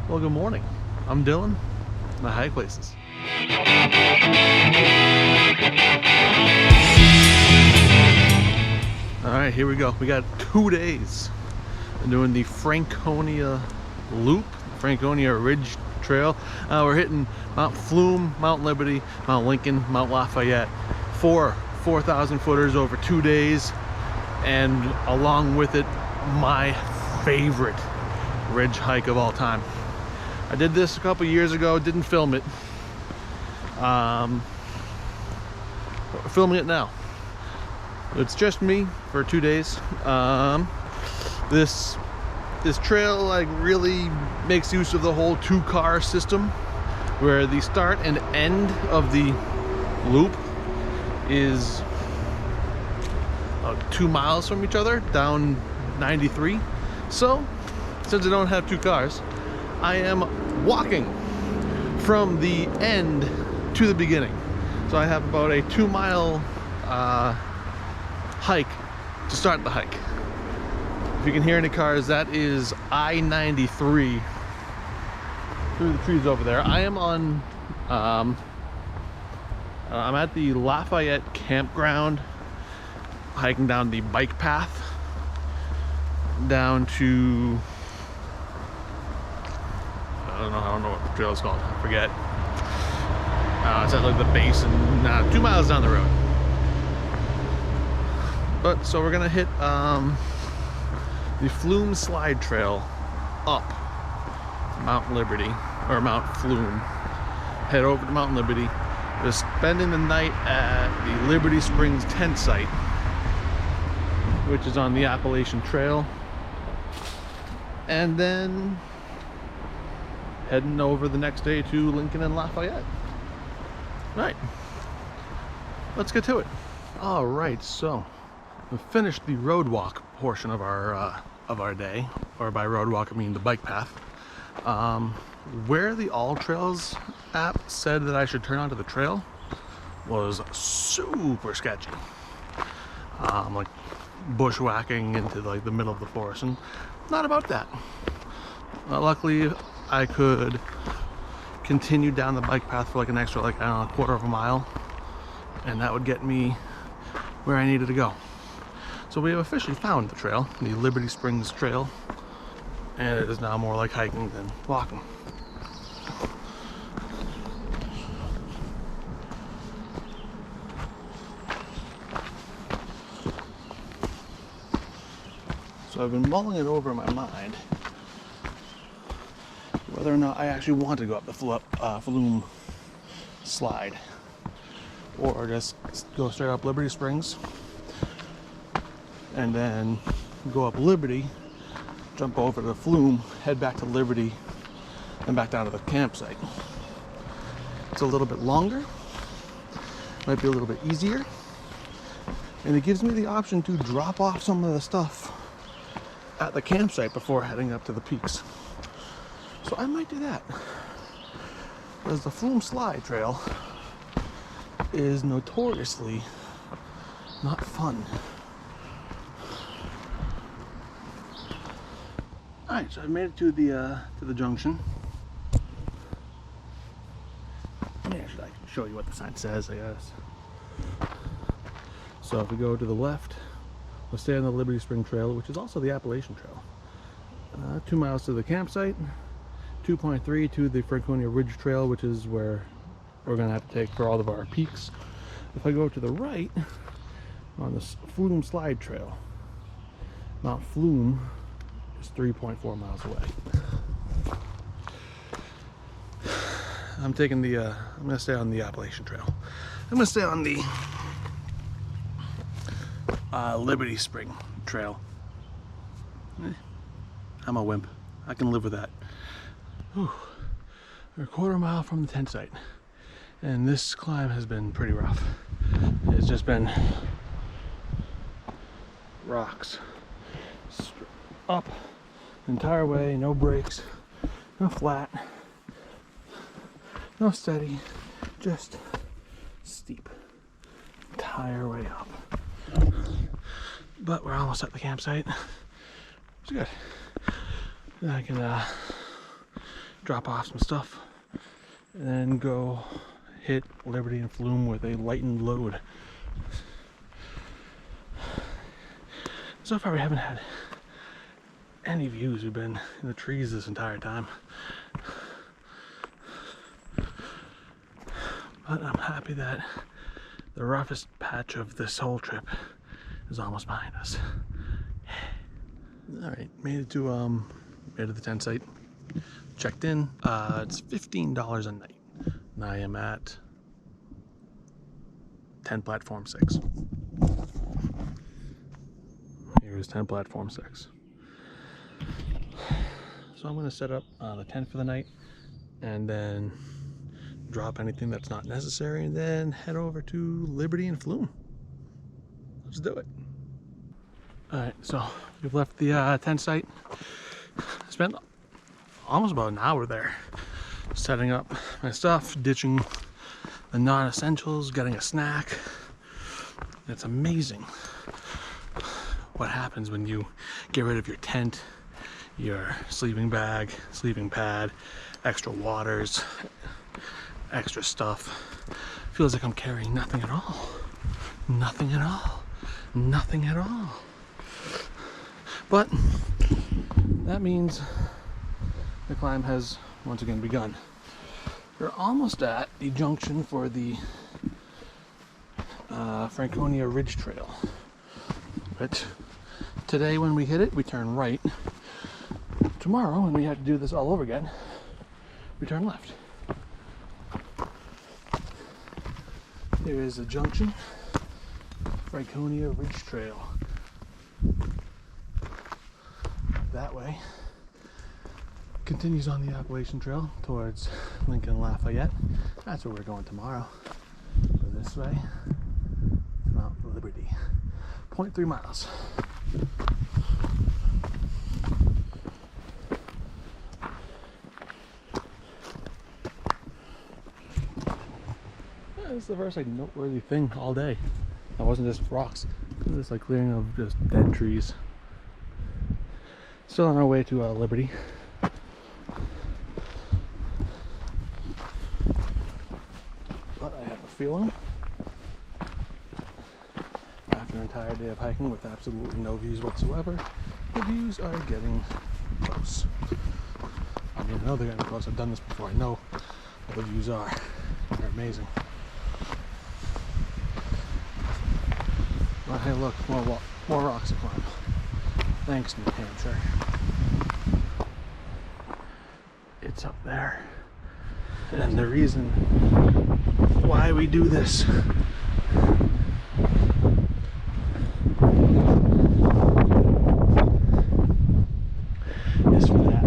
Well, good morning. I'm Dylan, my high places. All right, here we go. We got 2 days. I'm doing the Franconia Loop, Franconia Ridge Trail. We're hitting Mount Flume, Mount Liberty, Mount Lincoln, Mount Lafayette. 4,000 footers over 2 days, and along with it, my favorite ridge hike of all time. I did this a couple years ago, didn't film it. We're filming it now. It's just me for 2 days. This trail like really makes use of the whole 2-car system, where the start and end of the loop is 2 miles from each other, down 93. So since I don't have 2 cars, I am walking from the end to the beginning. So I have about a 2-mile hike to start the hike. If you can hear any cars, that is I-93 through the trees over there. I am on I'm at the Lafayette campground, hiking down the bike path down to, I don't know what the trail is called, I forget. It's at like the base and 2 miles down the road. But so we're gonna hit the Flume slide trail up Mount Liberty, or Mount Flume, head over to Mount Liberty. We're spending the night at the Liberty Springs tent site, which is on the Appalachian Trail, and then heading over the next day to Lincoln and Lafayette. Right, let's get to it. All right, so we finished the road walk portion of our day, or by road walk I mean the bike path. Where the All Trails app said that I should turn onto the trail was super sketchy. Like bushwhacking into like the middle of the forest, and not about that. Luckily, I could continue down the bike path for like an extra, like, I don't know, a quarter of a mile, and that would get me where I needed to go. So we have officially found the trail, the Liberty Springs Trail, and it is now more like hiking than walking. So I've been mulling it over in my mind whether or not I actually want to go up the Flume slide, or just go straight up Liberty Springs and then go up Liberty, jump over to Flume, head back to Liberty, and back down to the campsite. It's a little bit longer, might be a little bit easier, and it gives me the option to drop off some of the stuff at the campsite before heading up to the peaks. So I might do that, because the Flume slide trail is notoriously not fun. Alright, so I've made it to the junction. Maybe I should show you what the sign says, I guess. So if we go to the left, we'll stay on the Liberty Spring Trail, which is also the Appalachian Trail. 2 miles to the campsite, 2.3 to the Franconia Ridge Trail, which is where we're going to have to take for all of our peaks. If I go to the right, on the Flume slide trail, Mount Flume is 3.4 miles away. I'm taking the, I'm going to stay on the Appalachian Trail. I'm going to stay on the Liberty Spring Trail. I'm a wimp. I can live with that. Whew. We're a quarter mile from the tent site, and this climb has been pretty rough. It's just been rocks up the entire way, no brakes, no flat, no steady, just steep entire way up. But we're almost at the campsite. It's good. Then I can drop off some stuff, and then go hit Liberty and Flume with a lightened load. So far we haven't had any views. We've been in the trees this entire time. But I'm happy that the roughest patch of this whole trip is almost behind us. Alright, made it to the tent site. Checked in. It's $15 a night. And I am at tent platform 6. Here's tent platform 6. So I'm going to set up the tent for the night and then drop anything that's not necessary and then head over to Liberty and Flume. Let's do it. Alright, so we've left the tent site. Spent almost about an hour there setting up my stuff, ditching the non-essentials, getting a snack. It's amazing what happens when you get rid of your tent, your sleeping bag, sleeping pad, extra waters, extra stuff. Feels like I'm carrying nothing at all. Nothing at all. Nothing at all. But that means the climb has once again begun. We're almost at the junction for the Franconia Ridge Trail. But today when we hit it, we turn right. Tomorrow, when we have to do this all over again, we turn left. There is a junction, Franconia Ridge Trail. That way continues on the Appalachian Trail towards Lincoln, Lafayette. That's where we're going tomorrow. Go this way to Mount Liberty. 0.3 miles. This is the first like noteworthy thing all day. That wasn't just rocks. It was like clearing of just dead trees. Still on our way to Liberty. But I have a feeling after an entire day of hiking with absolutely no views whatsoever, the views are getting close. I mean, I know they're getting close. I've done this before. I know what the views are. They're amazing. But hey, look, more rocks to climb. Thanks, New Hampshire. It's up there. And the reason why we do this is for that.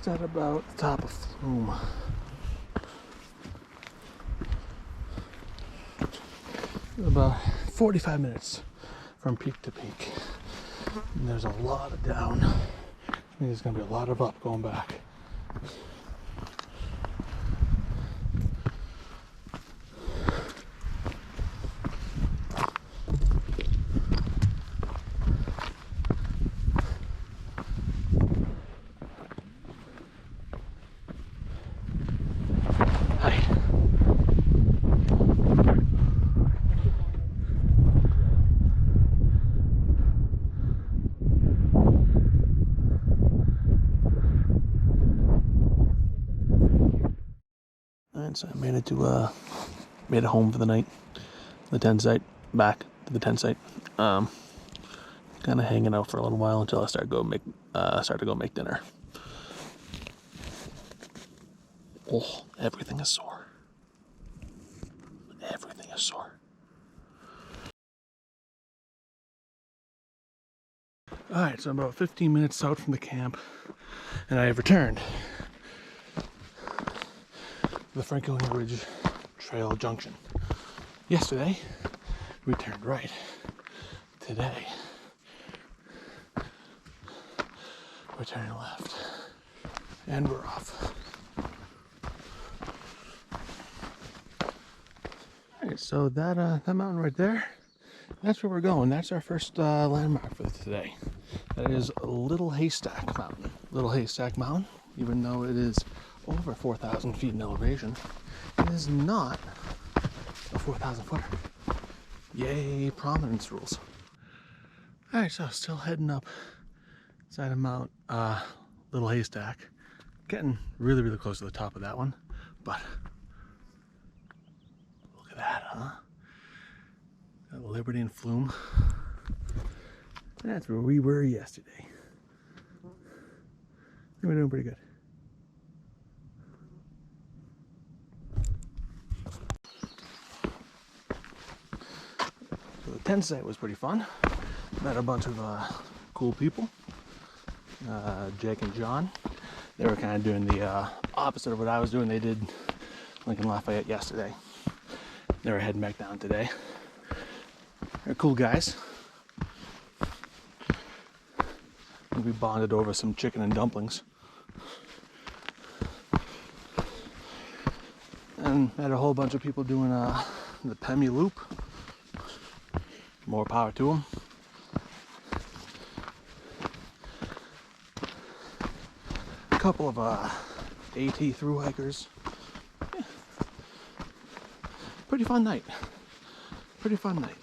At about the top of Flume. About 45 minutes from peak to peak. And there's a lot of down. I think there's going to be a lot of up going back. Alright, so I made it home for the night. The tent site, back to the tent site. Kind of hanging out for a little while until I start to go make dinner. Oh, everything is sore. Everything is sore. Alright, so I'm about 15 minutes out from the camp, and I have returned to the Franconia Ridge Trail junction. Yesterday, we turned right. Today, we're turning left. And we're off. Alright, so that mountain right there, that's where we're going. That's our first landmark for today. That is Little Haystack Mountain. Little Haystack Mountain, even though it is over 4,000 feet in elevation, it is not a 4,000 footer. Yay, prominence rules. Alright, so still heading up side of Mount Little Haystack. Getting really, really close to the top of that one, but look at that, huh? Got Liberty and Flume. That's where we were yesterday. We're doing pretty good. So the tent site was pretty fun. Met a bunch of cool people. Jake and John. They were kind of doing the opposite of what I was doing. They did Lincoln Lafayette yesterday. They were heading back down today. They're cool guys. We bonded over some chicken and dumplings. And met a whole bunch of people doing the Pemi Loop. More power to them. A couple of AT through hikers. Yeah. Pretty fun night. Pretty fun night.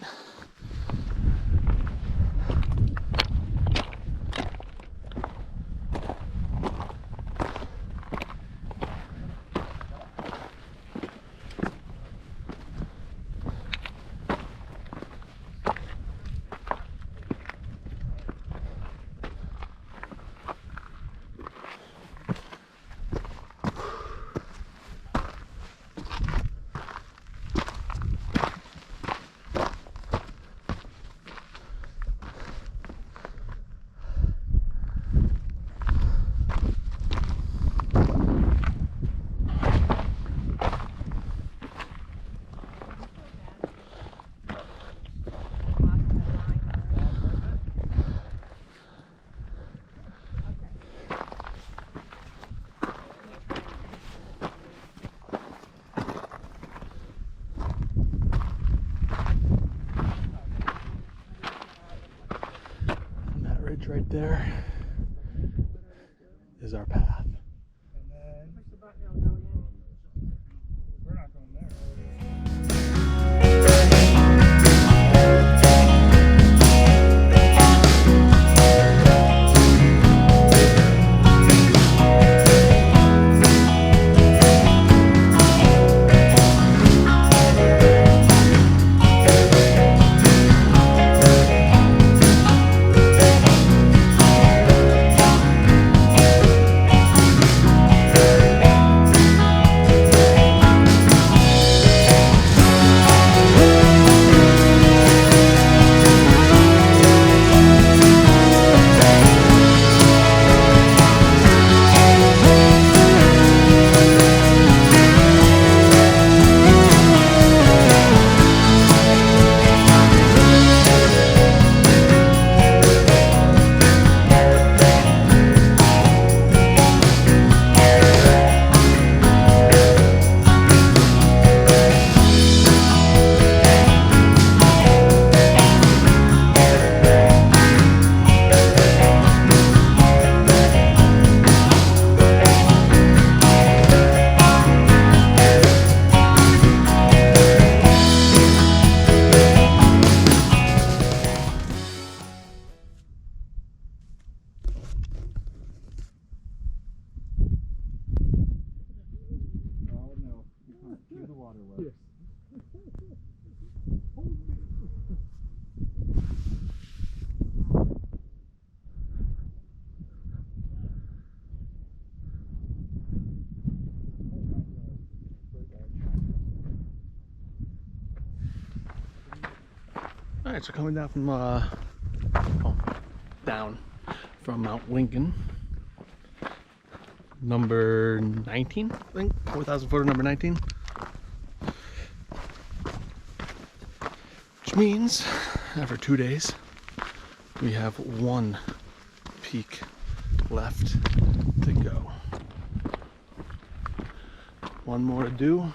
Right there is our path. We're not going there. Alright, so coming down from down from Mount Lincoln, number 19, I think, 4,000 footer number 19. Which means after 2 days we have one peak left to go. One more to do.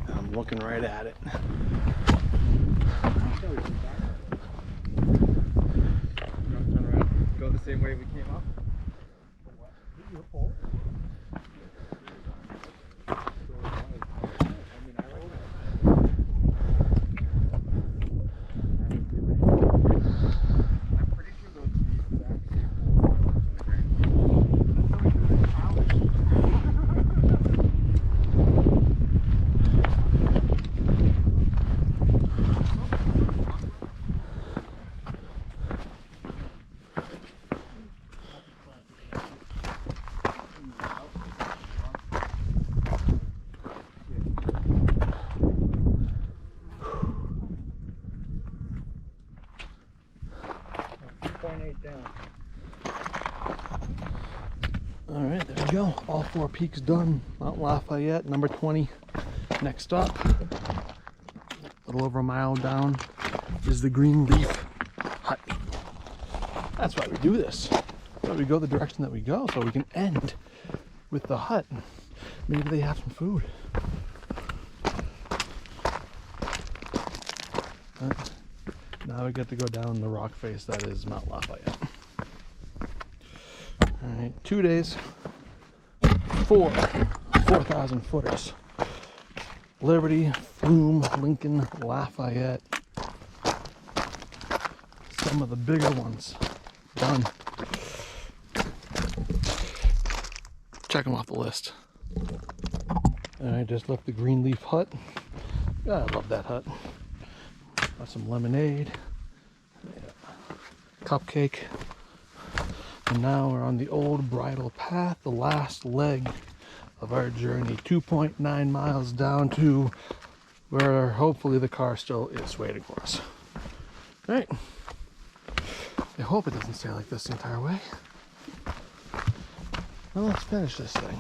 And I'm looking right at it. Go the same way we came up. Alright, there we go. All 4 peaks done. Mount Lafayette, number 20. Next stop, a little over a mile down, is the Green Leaf Hut. That's why we do this. That's why we go the direction that we go, so we can end with the hut. Maybe they have some food. But now we get to go down the rock face that is Mount Lafayette. Alright, 2 days, 4,000 footers. Liberty, Flume, Lincoln, Lafayette. Some of the bigger ones done. Check them off the list. And I just left the Green Leaf Hut. God, I love that hut. Got some lemonade, cupcake. And now we're on the old bridle path, the last leg of our journey. 2.9 miles down to where hopefully the car still is waiting for us. All right. I hope it doesn't stay like this the entire way. Well, let's finish this thing.